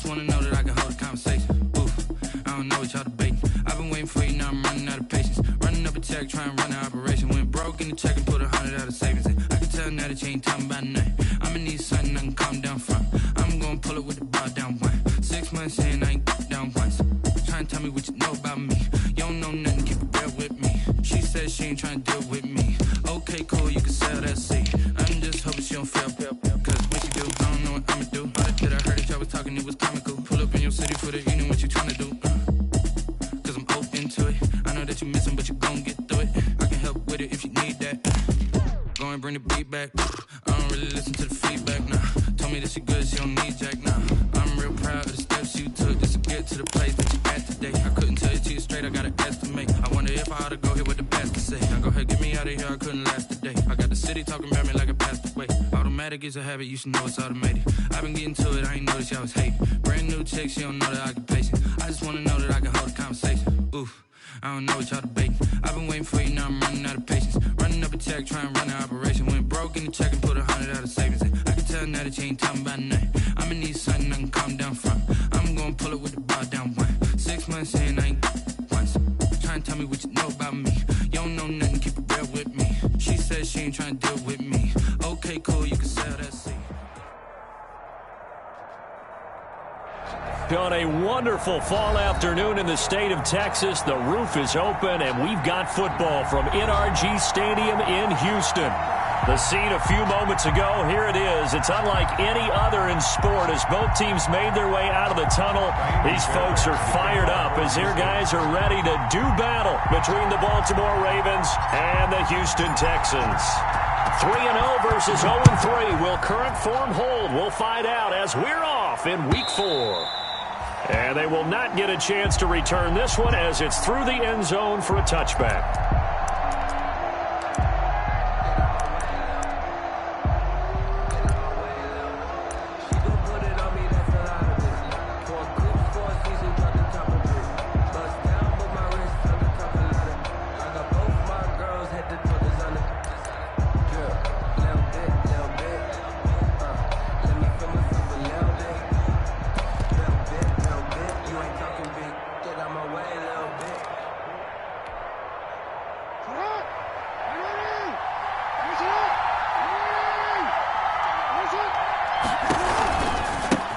wanna know that I can hold a conversation. Oof, I don't know what y'all debating. I've been waiting for you, now I'm running out of patience. Running up a check, trying to run an operation. Went broke in the check and put 100 out of savings in. I can tell now that you ain't talking about nothing. I'ma need something I can calm down from. I'm gonna pull it with the bar down one. 6 months in, I ain't down once. Trying to tell me what you know about me. You don't know nothing, keep it real with me. She said she ain't trying to deal with me. Okay, cool, you can sell that seat. I'm just hoping she don't fail. Cause when she do, I don't know what I'ma do. Did I heard that y'all was talking, it was comical. Pull up in your city for the evening, what you trying to do? Cause I'm open to it. I know that you missing, but you gon' get through it. I can help with it if you need that. Go and bring the beat back. I don't really listen to the feedback, nah. Told me that she good, she don't need Jack, nah. I'm real proud of the steps you took just to get to the place that you at today. I couldn't tell you to you straight, I gotta estimate. I wonder if I ought to go here with the best to say. Now go ahead, get me out of here, I couldn't last today. I got the city talking about me like I passed away. Automatic is a habit, you should know it's automated. I've been getting to it, I ain't noticed y'all was hating. Brand new chick, she don't know the occupation. I just wanna know that I can hold a conversation. Oof, I don't know what y'all debating. I've been waiting for you, now I'm running out of patience. Running up a check, trying to run an operation. Went broke in the check and put 100 out of savings in. I can tell now that you ain't talking about nothing. I'ma need something I can calm down from. I'm gonna pull it with the bar down one. 6 months in, I ain't once. Trying to tell me what you know about me. You don't know nothing, keep it real with me. She said she ain't trying to deal with me. Okay, cool, you can sell that seat. On a wonderful fall afternoon in the state of Texas, the roof is open, and we've got football from NRG Stadium in Houston. The scene a few moments ago, here it is. It's unlike any other in sport as both teams made their way out of the tunnel. These folks are fired up as their guys are ready to do battle between the Baltimore Ravens and the Houston Texans. 3-0 versus 0-3. Will current form hold? We'll find out as we're off in Week 4. And they will not get a chance to return this one as it's through the end zone for a touchback.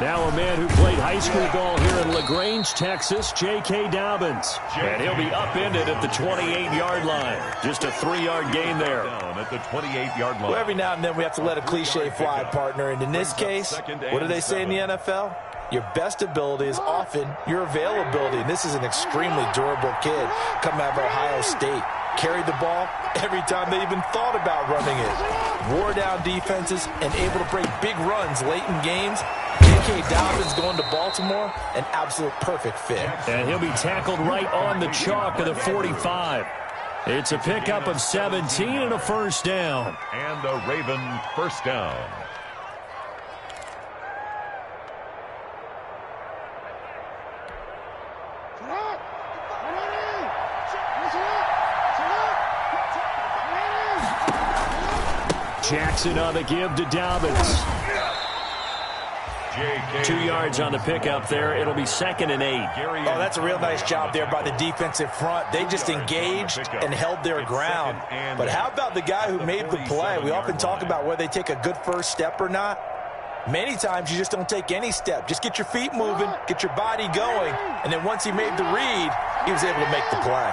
Now a man who played high school ball here in LaGrange, Texas, J.K. Dobbins. And he'll be upended at the 28-yard line. Just a 3-yard gain there. At the 28-yard line. Well, every now and then we have to let a cliche fly, partner. And in this case, what do they say in the NFL? Your best ability is often your availability. And this is an extremely durable kid coming out of Ohio State. Carried the ball every time they even thought about running it. Wore down defenses and able to break big runs late in games. J.K. Dobbins going to Baltimore, an absolute perfect fit. And he'll be tackled right on the chalk of the 45. It's a pickup of 17 and a first down. And a Raven first down. Jackson on the give to Dobbins. 2 yards on the pickup there. It'll be 2nd and 8. Oh, that's a real nice job there by the defensive front. They just engaged and held their ground. But how about the guy who made the play? We often talk about whether they take a good first step or not. Many times you just don't take any step. Just get your feet moving, get your body going, and then once he made the read, he was able to make the play.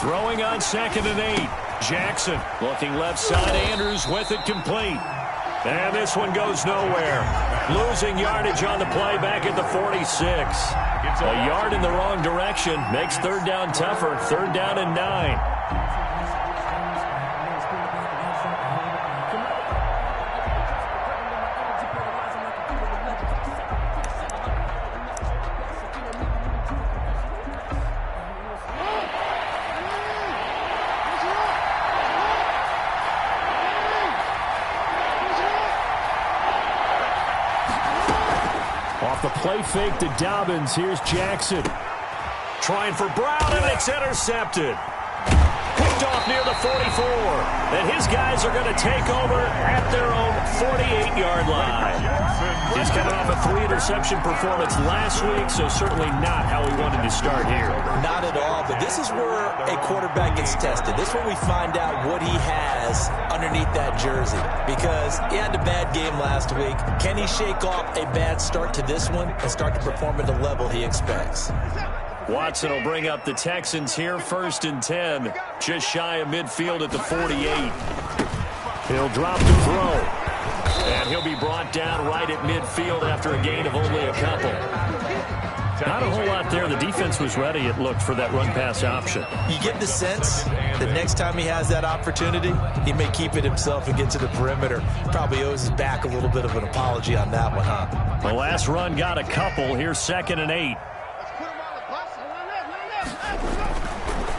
Throwing on 2nd and 8. Jackson looking left side. Andrews with it complete. And this one goes nowhere. Losing yardage on the play back at the 46. A yard in the wrong direction makes 3rd down tougher. 3rd down and 9. Off the play fake to Dobbins. Here's Jackson. Trying for Brown, and it's intercepted. Picked off off near the 44. And his guys are going to take over at their own 48-yard line. He's coming off a 3-interception performance last week, so certainly not how he wanted to start here. Not at all, but this is where a quarterback gets tested. This is where we find out what he has underneath that jersey, because he had a bad game last week. Can he shake off a bad start to this one and start to perform at the level he expects? Watson will bring up the Texans here, 1st and 10, just shy of midfield at the 48. He'll drop the throw, and he'll be brought down right at midfield after a gain of only a couple. Not a whole lot there. The defense was ready, it looked, for that run-pass option. You get the sense that next time he has that opportunity, he may keep it himself and get to the perimeter. Probably owes his back a little bit of an apology on that one, huh? The last run got a couple. Here's 2nd and 8.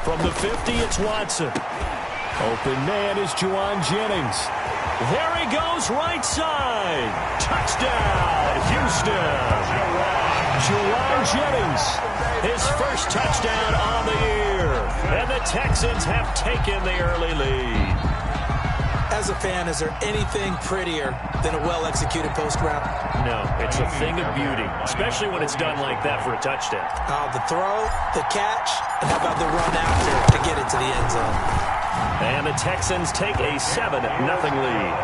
From the 50, it's Watson. Open man is Juwan Jennings. There he goes, right side. Touchdown, Houston. Juwan Jennings, his first touchdown on the year. And the Texans have taken the early lead. As a fan, is there anything prettier than a well-executed post route? No, it's a thing of beauty, especially when it's done like that for a touchdown. The throw, the catch, and how about the run after to get it to the end zone? And the Texans take a 7-0 lead.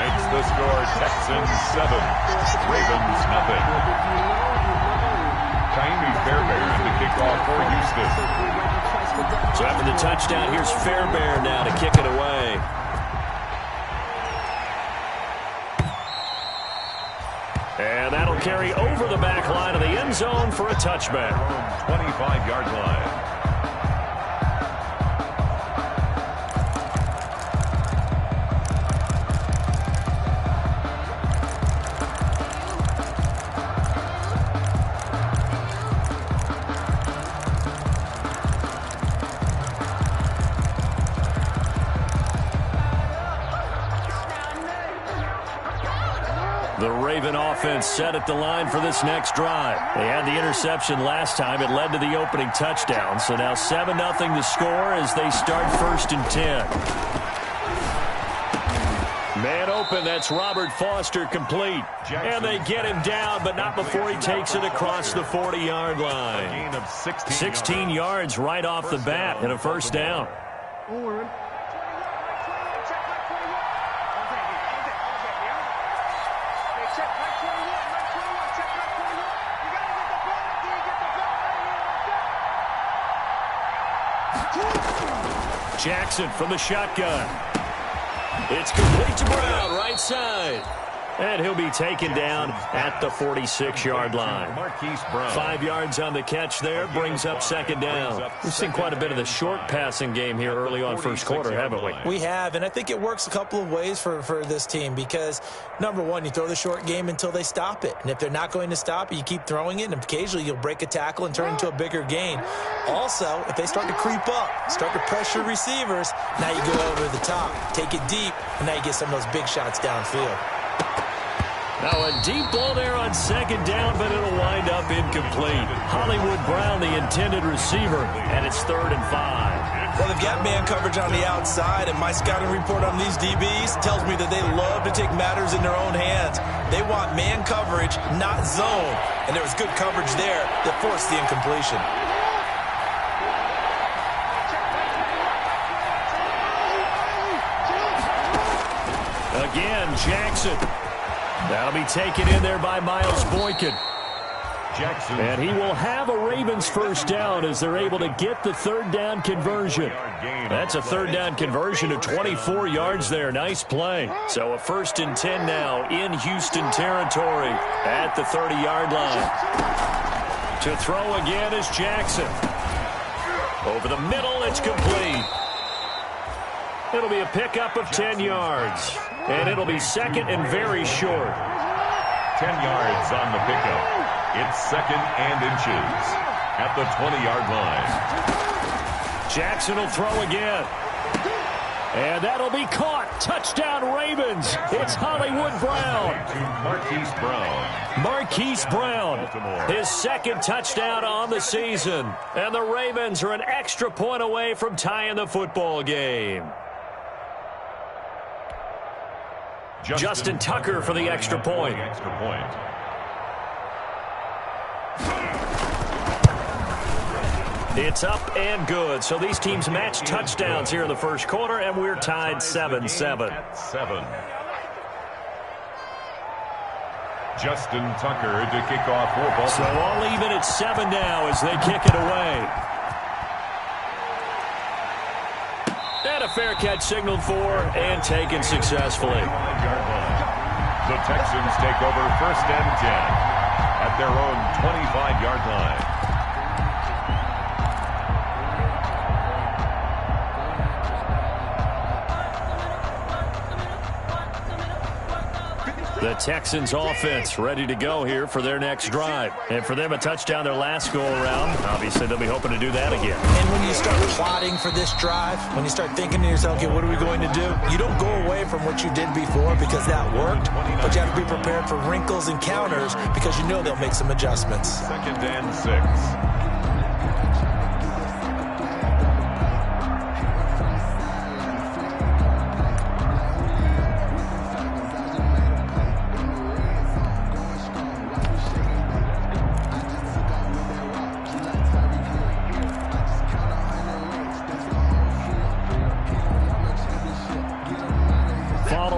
Makes the score Texans 7, Ravens nothing. Taimi Fairbairn to kick off for Houston. So after the touchdown, here's Fairbairn now to kick it away. And that'll carry over the back line of the end zone for a touchback. 25-yard line. The Raven offense set at the line for this next drive. They had the interception last time. It led to the opening touchdown. So now 7-0 the score as they start 1st and 10. Man open, that's Robert Foster complete. And they get him down, but not before he takes it across the 40-yard line. A gain of 16 yards right off the bat and a first down. Jackson from the shotgun. It's complete to Brown, right side. And he'll be taken down at the 46-yard line. 5 yards on the catch there, brings up 2nd down. We've seen quite a bit of the short passing game here early on 1st quarter, haven't we? We have, and I think it works a couple of ways for this team because, number one, you throw the short game until they stop it. And if they're not going to stop it, you keep throwing it, and occasionally you'll break a tackle and turn into a bigger gain. Also, if they start to creep up, start to pressure receivers, now you go over the top, take it deep, and now you get some of those big shots downfield. Now a deep ball there on 2nd down, but it'll wind up incomplete. Hollywood Brown, the intended receiver, and it's 3rd and 5. Well, they've got man coverage on the outside, and my scouting report on these DBs tells me that they love to take matters in their own hands. They want man coverage, not zone, and there was good coverage there that forced the incompletion. Again, Jackson. That'll be taken in there by Miles Boykin. Jackson. And he will have a Ravens first down as they're able to get the 3rd down conversion. That's a 3rd down conversion of 24 yards there. Nice play. So a 1st and 10 now in Houston territory at the 30-yard line. To throw again is Jackson. Over the middle, it's complete. It'll be a pickup of 10 yards. And it'll be 2nd and very short. 10 yards on the pickup. It's 2nd and inches at the 20-yard line. Jackson will throw again. And that'll be caught. Touchdown, Ravens. It's Hollywood Brown. Marquise Brown. Marquise Brown, his second touchdown on the season. And the Ravens are an extra point away from tying the football game. Justin Tucker for the extra point. It's up and good. So these teams match touchdowns here in the first quarter, and we're tied 7-7. Justin Tucker to kick off for Baltimore. So all even at 7 now as they kick it away. And a fair catch signaled for and taken successfully. The Texans take over 1st and 10 at their own 25-yard line. The Texans offense ready to go here for their next drive. And for them, a touchdown their last go-around. Obviously, they'll be hoping to do that again. And when you start plotting for this drive, when you start thinking to yourself, okay, what are we going to do? You don't go away from what you did before because that worked, but you have to be prepared for wrinkles and counters because you know they'll make some adjustments. 2nd and 6.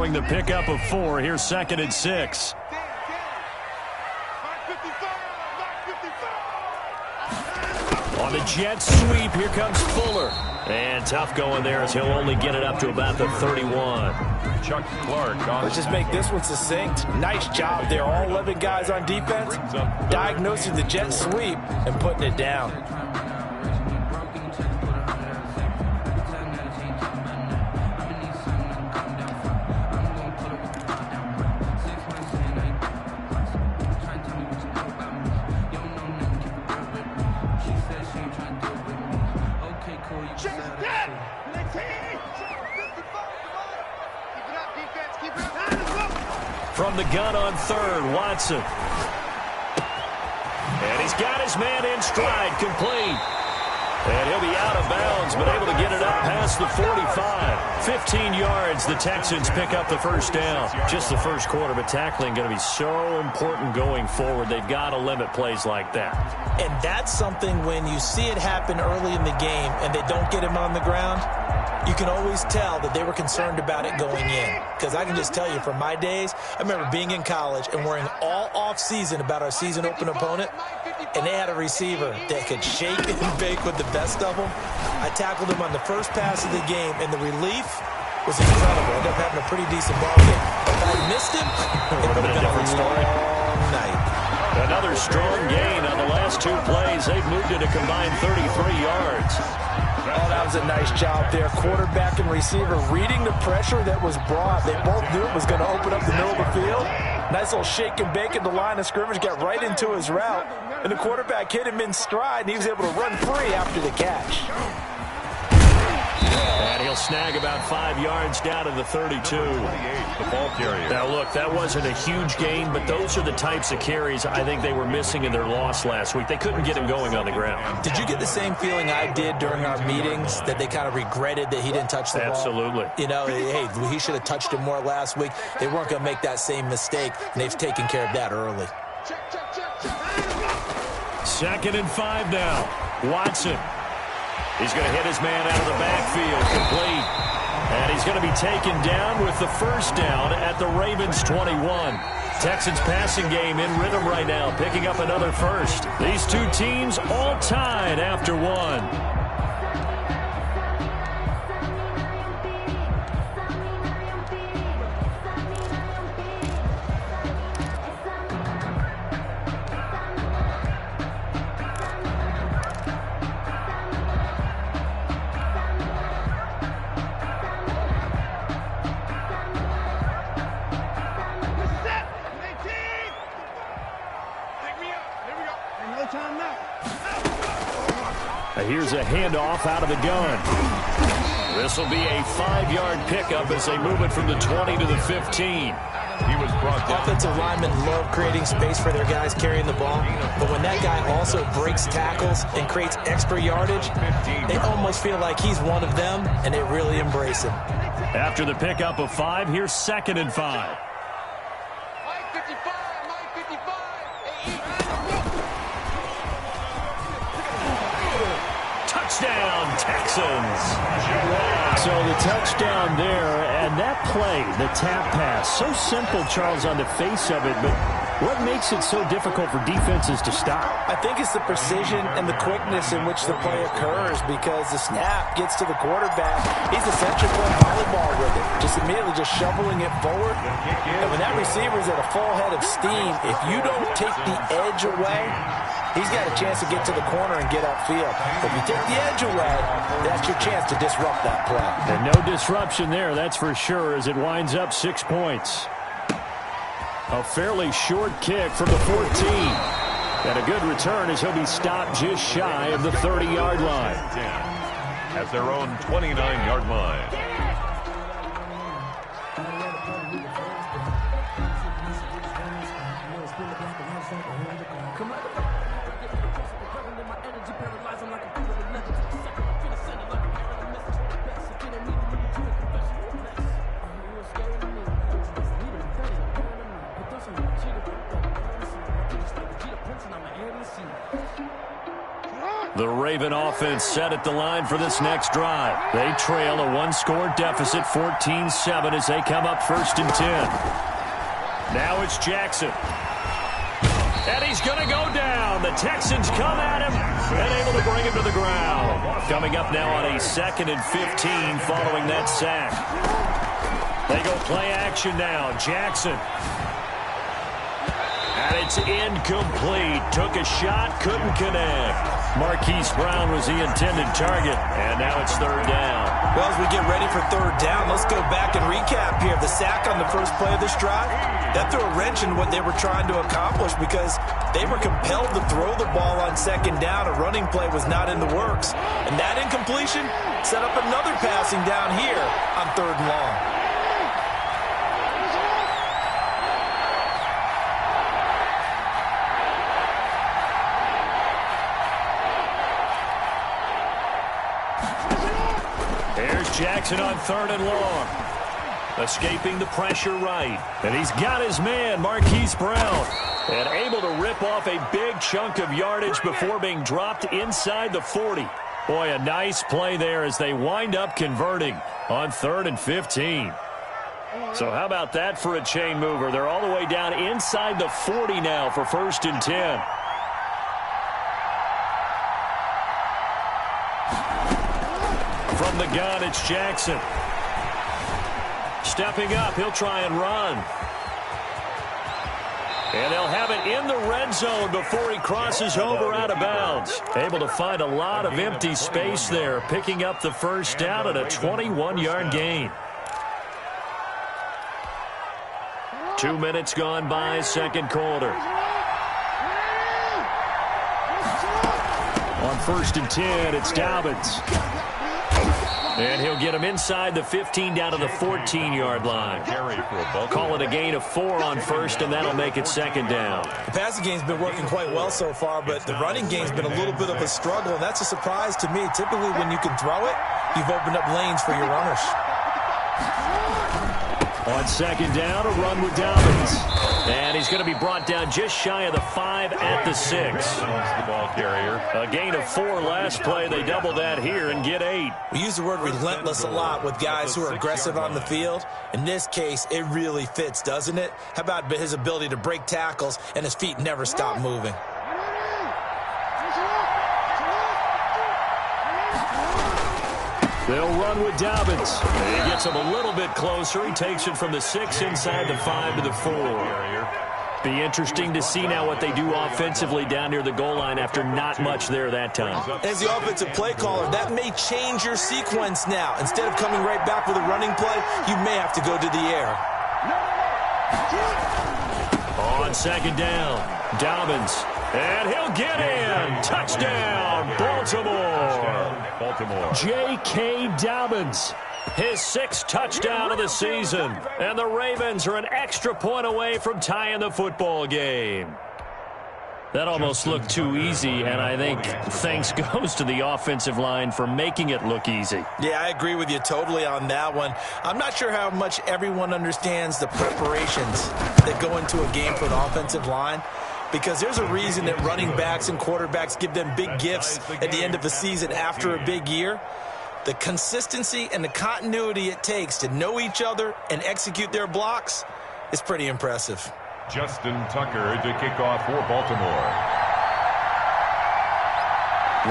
The pickup of 4. Here's 2nd and 6. On the jet sweep, here comes Fuller. And tough going there as he'll only get it up to about the 31. Chuck Clark. Let's just make this one succinct. Nice job there. All 11 guys on defense diagnosing the jet sweep and putting it down. From the gun on 3rd, Watson. And he's got his man in stride, complete. And he'll be out of bounds, but able to get it up past the 45. 15 yards, the Texans pick up the first down. Just the first quarter, but tackling going to be so important going forward. They've got to limit plays like that. And that's something when you see it happen early in the game and they don't get him on the ground, you can always tell that they were concerned about it going in. Because I can just tell you from my days, I remember being in college and worrying all off-season about our season open opponent, and they had a receiver that could shake and bake with the best of them. I tackled him on the first pass of the game, and the relief was incredible. I ended up having a pretty decent ball game. If I missed him, it would have been a different story. Night. Another strong gain on the last 2 plays. They've moved it a combined 33 yards. Oh, that was a nice job there. Quarterback and receiver reading the pressure that was brought. They both knew it was going to open up the middle of the field. Nice little shake and bake at the line of scrimmage, got right into his route. And the quarterback hit him in stride, and he was able to run free after the catch. And he'll snag about 5 yards down to the 32. The ball carrier. Now, look, that wasn't a huge gain, but those are the types of carries I think they were missing in their loss last week. They couldn't get him going on the ground. Did you get the same feeling I did during our meetings, that they kind of regretted that he didn't touch the ball? Absolutely. You know, hey, he should have touched it more last week. They weren't going to make that same mistake, and they've taken care of that early. 2nd and 5 now. Watson. He's going to hit his man out of the backfield, complete. And he's going to be taken down with the first down at the Ravens 21. Texans passing game in rhythm right now, picking up another first. These 2 teams all tied after 1. Here's a handoff out of the gun. This will be a 5-yard pickup as they move it from the 20 to the 15. He was brought down. Offensive linemen love creating space for their guys carrying the ball, but when that guy also breaks tackles and creates extra yardage, they almost feel like he's one of them, and they really embrace him. After the pickup of 5, here's 2nd and 5. Touchdown, Texans. So the touchdown there, and that play, the tap pass, so simple, Charles, on the face of it, but what makes it so difficult for defenses to stop? I think it's the precision and the quickness in which the play occurs, because the snap gets to the quarterback. He's essentially playing volleyball with it, just shoveling it forward. And when that receiver's at a full head of steam, if you don't take the edge away, he's got a chance to get to the corner and get upfield. If you take the edge away, that's your chance to disrupt that play. And no disruption there, that's for sure, as it winds up 6 points. A fairly short kick from the 14. And a good return as he'll be stopped just shy of the 30-yard line. At their own 29-yard line. The Raven offense set at the line for this next drive. They trail a 1-score deficit, 14-7, as they come up 1st and 10. Now it's Jackson. And he's going to go down. The Texans come at him and able to bring him to the ground. Coming up now on a 2nd and 15 following that sack. They go play action now. Jackson. And it's incomplete. Took a shot, couldn't connect. Marquise Brown was the intended target, and now it's 3rd down. Well, as we get ready for 3rd down, let's go back and recap here. The sack on the first play of this drive, that threw a wrench in what they were trying to accomplish, because they were compelled to throw the ball on 2nd down. A running play was not in the works. And that incompletion set up another passing down here on 3rd and long. Jackson on 3rd and long. Escaping the pressure right. And he's got his man, Marquise Brown. And able to rip off a big chunk of yardage before being dropped inside the 40. Boy, a nice play there as they wind up converting on 3rd and 15. So how about that for a chain mover? They're all the way down inside the 40 now for 1st and 10. From the gun, it's Jackson. Stepping up, he'll try and run. And they'll have it in the red zone before he crosses over out of bounds. Able to find a lot of empty space there, picking up the 1st down at a 21-yard gain. 2 minutes gone by, 2nd quarter. On 1st and 10, it's Dobbins. And he'll get him inside the 15 down to the 14-yard line. Call it a gain of 4 on 1st, and that'll make it 2nd down. The passing game's been working quite well so far, but the running game's been a little bit of a struggle, and that's a surprise to me. Typically, when you can throw it, you've opened up lanes for your runners. On 2nd down, a run with Dobbins. And he's going to be brought down just shy of the 5 at the 6. The ball carrier. A gain of 4 last play. They double that here and get 8. We use the word relentless a lot with guys who are aggressive on the field. In this case, it really fits, doesn't it? How about his ability to break tackles and his feet never stop moving? They'll run with Dobbins. He gets him a little bit closer. He takes it from the 6 inside the 5 to the 4. Be interesting to see now what they do offensively down near the goal line after not much there that time. As the offensive play caller, that may change your sequence now. Instead of coming right back with a running play, you may have to go to the air. On 2nd down, Dobbins And he'll get in. Touchdown, Baltimore. J.K. Dobbins, his 6th touchdown of the season. And the Ravens are an extra point away from tying the football game. That almost looked too easy, and I think thanks goes to the offensive line for making it look easy. Yeah, I agree with you totally on that one. I'm not sure how much everyone understands the preparations that go into a game for an offensive line, because there's a reason that running backs and quarterbacks give them big gifts at the end of the season after a big year. The consistency and the continuity it takes to know each other and execute their blocks is pretty impressive. Justin Tucker to kick off for Baltimore.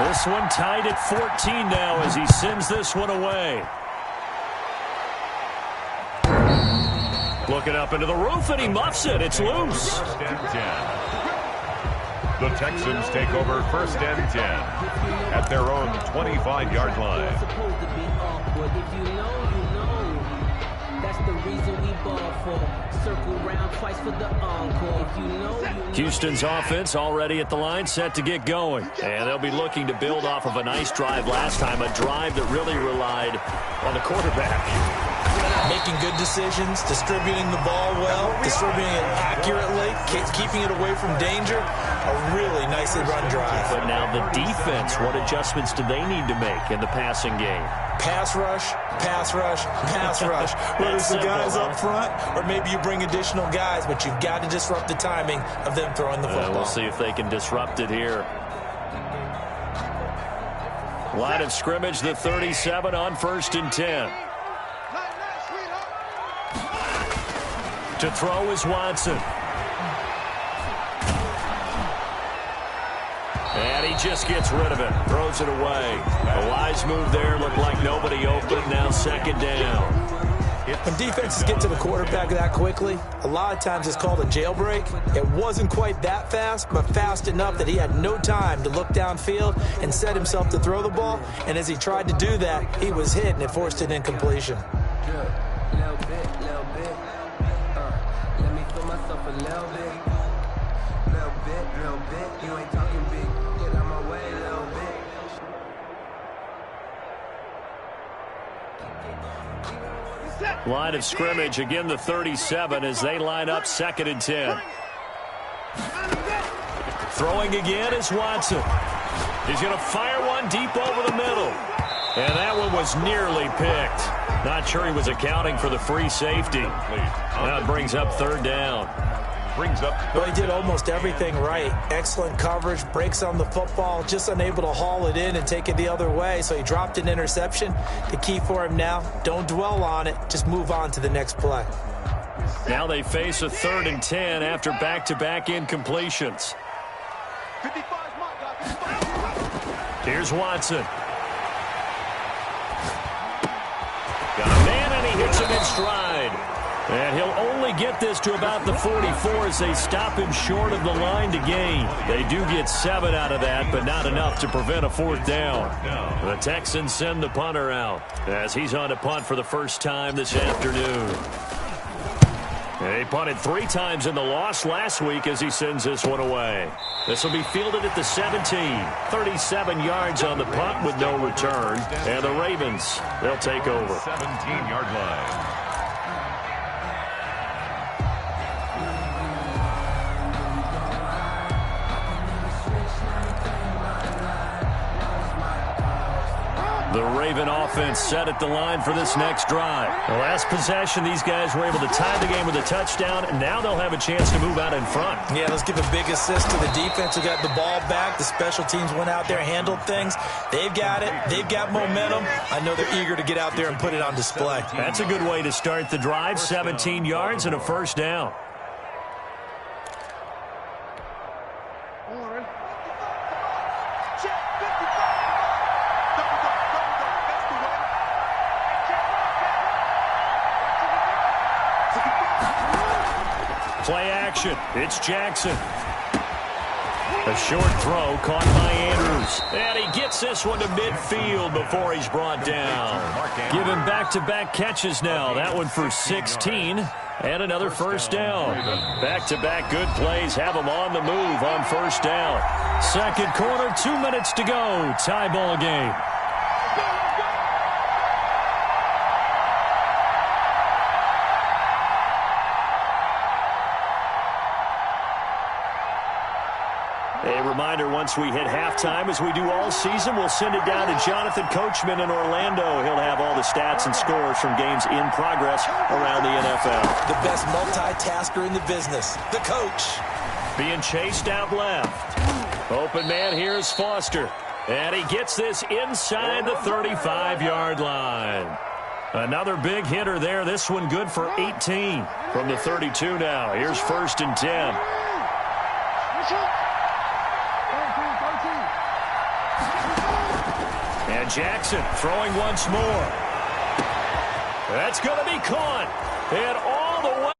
This one tied at 14 now as he sends this one away. Looking up into the roof, and he muffs it. It's loose. 1st and 10. The Texans take over 1st and 10 at their own 25-yard line. That's the reason we ball for. Circle round twice for the encore. Houston's offense already at the line, set to get going. And they'll be looking to build off of a nice drive last time, a drive that really relied on the quarterback. Making good decisions, distributing the ball well, distributing it accurately, keeping it away from danger. A really nicely run drive. But now the defense, what adjustments do they need to make in the passing game? Pass rush, pass rush, pass rush. Whether it's the guys up front or maybe you bring additional guys, but you've got to disrupt the timing of them throwing the football. We'll see if they can disrupt it here. Line of scrimmage, the 37 on 1st and 10. To throw is Watson. And he just gets rid of it. Throws it away. A wise move there. Looked like nobody open. Now 2nd down. When defenses get to the quarterback that quickly, a lot of times it's called a jailbreak. It wasn't quite that fast, but fast enough that he had no time to look downfield and set himself to throw the ball. And as he tried to do that, he was hit, and it forced an incompletion. Line of scrimmage, again the 37 as they line up 2nd and 10. Throwing again is Watson. He's going to fire one deep over the middle. And that one was nearly picked. Not sure he was accounting for the free safety. Now it brings up 3rd down. Well, he did almost everything right. Excellent coverage, breaks on the football, just unable to haul it in and take it the other way, so he dropped an interception. The key for him now, don't dwell on it, just move on to the next play. Now they face a 3rd and 10 after back-to-back incompletions. Here's Watson. Got a man, and he hits him in stride. And he'll only get this to about the 44 as they stop him short of the line to gain. They do get 7 out of that, but not enough to prevent a 4th down. The Texans send the punter out as he's on to punt for the first time this afternoon. They punted 3 times in the loss last week as he sends this one away. This will be fielded at the 17. 37 yards on the punt with no return. And the Ravens, they'll take over. 17-yard line. The Raven offense set at the line for this next drive. The last possession, these guys were able to tie the game with a touchdown, and now they'll have a chance to move out in front. Yeah, let's give a big assist to the defense who got the ball back. The special teams went out there, handled things. They've got it. They've got momentum. I know they're eager to get out there and put it on display. That's a good way to start the drive. 17 yards and a 1st down. Play action. It's Jackson. A short throw caught by Andrews. And he gets this one to midfield before he's brought down. Give him back-to-back catches now. That one for 16. And another first down. Back-to-back good plays have him on the move on first down. Second quarter, 2 minutes to go. Tie ball game. A reminder, once we hit halftime, as we do all season, we'll send it down to Jonathan Coachman in Orlando. He'll have all the stats and scores from games in progress around the NFL. The best multitasker in the business, the coach. Being chased out left. Open man, here's Foster. And he gets this inside the 35-yard line. Another big hitter there. This one good for 18 from the 32 now. Here's 1st and 10. And Jackson throwing once more. That's going to be caught. And all the way.